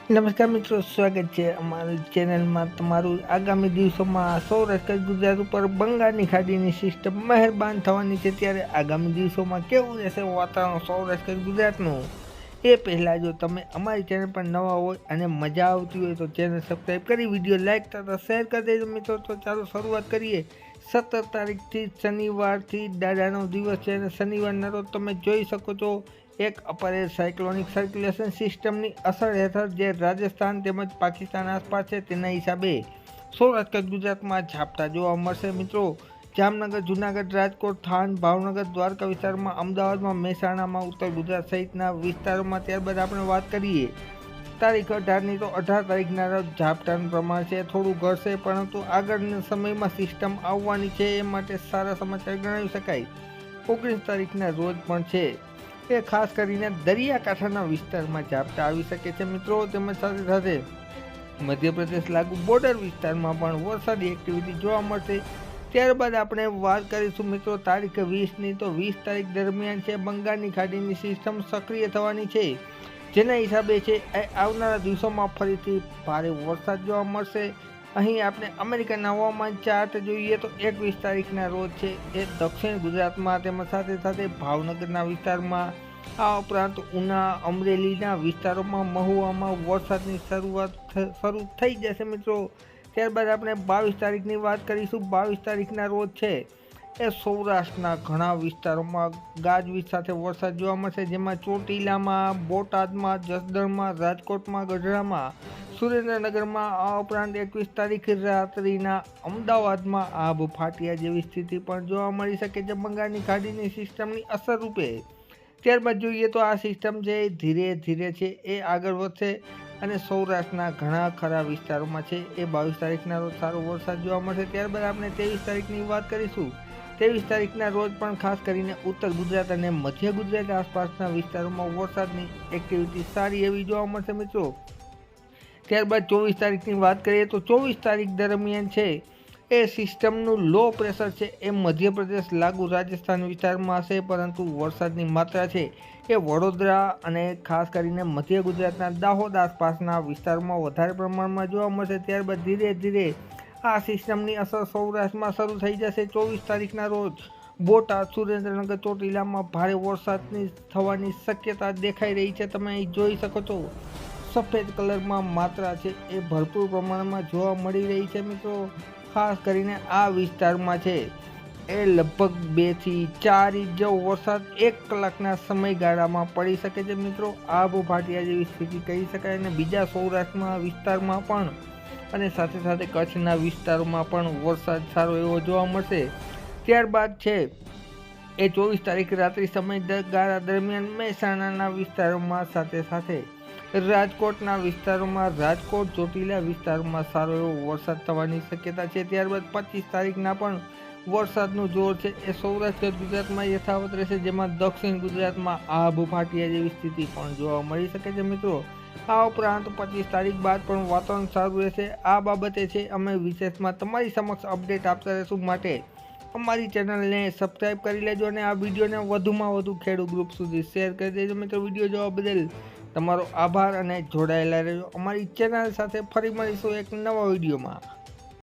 નમસ્કાર મિત્રો, સ્વાગત છે અમારી ચેનલમાં તમારું। આગામી દિવસોમાં સૌરાષ્ટ્ર ગુજરાત ઉપર બંગાળની ખાડીની સિસ્ટમ મહેરબાન થવાની છે, ત્યારે આગામી દિવસોમાં કેવું રહેશે વાતાવરણ સૌરાષ્ટ્ર ગુજરાતનું, એ પહેલાં જો તમે અમારી ચેનલ પર નવા હોય અને મજા આવતી હોય તો ચેનલ સબસ્ક્રાઈબ કરી વિડીયો લાઇક તથા શેર કરી દેજો મિત્રો। તો ચાલો શરૂઆત કરીએ। 17 તારીખથી શનિવારથી દાદાનો દિવસ છે અને શનિવારના રોજ તમે જોઈ શકો છો એક અપરે સાયક્લોનિક સર્ક્યુલેશન સિસ્ટમની અસર હેઠળ જે રાજસ્થાન તેમજ પાકિસ્તાન આસપાસ છે તેના હિસાબે સૌરાષ્ટ્ર ગુજરાતમાં ઝાપટા જોવા મળશે મિત્રો। જામનગર, જૂનાગઢ, રાજકોટ, થાન, ભાવનગર, દ્વારકા વિસ્તારમાં, અમદાવાદમાં, મહેસાણામાં, ઉત્તર ગુજરાત સહિતના વિસ્તારોમાં। ત્યારબાદ આપણે વાત કરીએ તારીખ 18ની, તો 18 તારીખના રોજ ઝાપટાનું પ્રમાણ છે થોડું ઘટશે, પરંતુ આગળના સમયમાં સિસ્ટમ આવવાની છે એ માટે સારા સમાચાર ગણાવી શકાય। 19 તારીખના રોજ પણ છે એ ખાસ કરીને દરિયાકાંઠાના વિસ્તારમાં ઝાપટા આવી શકે છે મિત્રો। તેમજ સાથે સાથે મધ્યપ્રદેશ લાગુ બોર્ડર વિસ્તારમાં પણ વરસાદી એક્ટિવિટી જોવા મળશે। ત્યારબાદ આપણે વાત કરીશું મિત્રો તારીખ 20ની, તો 20 તારીખ દરમિયાન છે બંગાળની ખાડીની સિસ્ટમ સક્રિય થવાની છે, જેના હિસાબે છે આવનારા દિવસોમાં ફરીથી ભારે વરસાદ જોવા મળશે। અહીં આપણે અમેરિકાના હવામાન ચાર્ટ જોઈએ તો 21 તારીખના રોજ છે એ દક્ષિણ ગુજરાતમાં તેમજ સાથે સાથે ભાવનગરના વિસ્તારમાં, આ ઉપરાંત ઉના, અમરેલીના વિસ્તારોમાં, મહુવામાં વરસાદની શરૂ થઈ જશે મિત્રો। ત્યારબાદ આપણે 22 તારીખની વાત કરીશું। 22 તારીખના રોજ છે એ સૌરાષ્ટ્રના ઘણા વિસ્તારોમાં ગાજવીજ સાથે વરસાદ જોવા મળશે, જેમાં ચોટીલામાં, બોટાદમાં, જસદણમાં, રાજકોટમાં, ગઢડામાં, સુરેન્દ્રનગરમાં, આ ઉપરાંત 21 તારીખે રાત્રિના અમદાવાદમાં આભ ફાટ્યા જેવી સ્થિતિ પણ જોવા મળી શકે છે બંગાળની ખાડીની સિસ્ટમની અસર રૂપે। ત્યારબાદ જોઈએ તો આ સિસ્ટમ છે ધીરે ધીરે છે એ આગળ વધશે અને સૌરાષ્ટ્રના ઘણા ખરા વિસ્તારોમાં છે એ 22 તારીખના રોજ સારો વરસાદ જોવા મળશે। ત્યારબાદ આપણે 23 તારીખની વાત કરીશું। 23 તારીખના રોજ પણ ખાસ કરીને ઉત્તર ગુજરાત અને મધ્ય ગુજરાત આસપાસના વિસ્તારોમાં વરસાદની એક્ટિવિટી સારી એવી જોવા મળશે મિત્રો। ત્યારબાદ 24 તારીખની વાત કરીએ તો 24 તારીખ દરમિયાન છે એ સિસ્ટમનું લો પ્રેશર છે એ મધ્યપ્રદેશ લાગુ રાજસ્થાન વિસ્તારમાં હશે, પરંતુ વરસાદની માત્રા છે એ વડોદરા અને ખાસ કરીને મધ્ય ગુજરાતના દાહોદ આસપાસના વિસ્તારમાં વધારે પ્રમાણમાં જોવા મળશે। ત્યારબાદ ધીરે ધીરે આ સિસ્ટમની અસર સૌરાષ્ટ્રમાં શરૂ થઈ જશે। 24 તારીખના રોજ બોટાદ, સુરેન્દ્રનગર, ચોટીલામાં ભારે વરસાદની થવાની શક્યતા દેખાઈ રહી છે। તમે અહીં જોઈ શકો છો સફેદ કલરમાં માત્રા છે એ ભરપૂર પ્રમાણમાં જોવા મળી રહી છે મિત્રો। ખાસ કરીને આ વિસ્તારમાં છે એ લગભગ 2 થી 4 ઇંચ જેવો વરસાદ 1 કલાકના સમયગાળામાં પડી શકે છે મિત્રો। આભ ફાટ્યા જેવી સ્થિતિ કહી શકાય અને બીજા સૌરાષ્ટ્રના વિસ્તારમાં પણ અને સાથે સાથે કચ્છના વિસ્તારોમાં પણ વરસાદ સારો એવો જોવા મળશે। ત્યારબાદ છે એ 24 તારીખ રાત્રિ સમયગાળા દરમિયાન મહેસાણાના વિસ્તારોમાં સાથે સાથે રાજકોટના વિસ્તારોમાં, રાજકોટ, ચોટીલા વિસ્તારમાં સારો એવો વરસાદ થવાની શક્યતા છે। ત્યારબાદ 25 તારીખના પણ વરસાદનું જોર છે એ સૌરાષ્ટ્ર ગુજરાતમાં યથાવત રહેશે, જેમાં દક્ષિણ ગુજરાતમાં આભ ફાટ્યા જેવી સ્થિતિ પણ જોવા મળી શકે છે મિત્રો। આ ઉપરાંત 25 તારીખ બાદ પણ વાતાવરણ સારું રહેશે। આ બાબતે છે અમે વિશેષમાં તમારી સમક્ષ અપડેટ આપતા રહીશું, માટે અમારી ચેનલને સબસ્ક્રાઈબ કરી લેજો અને આ વિડીયોને વધુમાં વધુ ખેડૂત ગ્રુપ સુધી શેર કરી દેજો મિત્રો। વિડીયો જોવા બદલ તમારો આભાર અને જોડાયેલા રહેજો અમારી ચેનલ સાથે। ફરી મળીશું એક નવા વિડીયોમાં।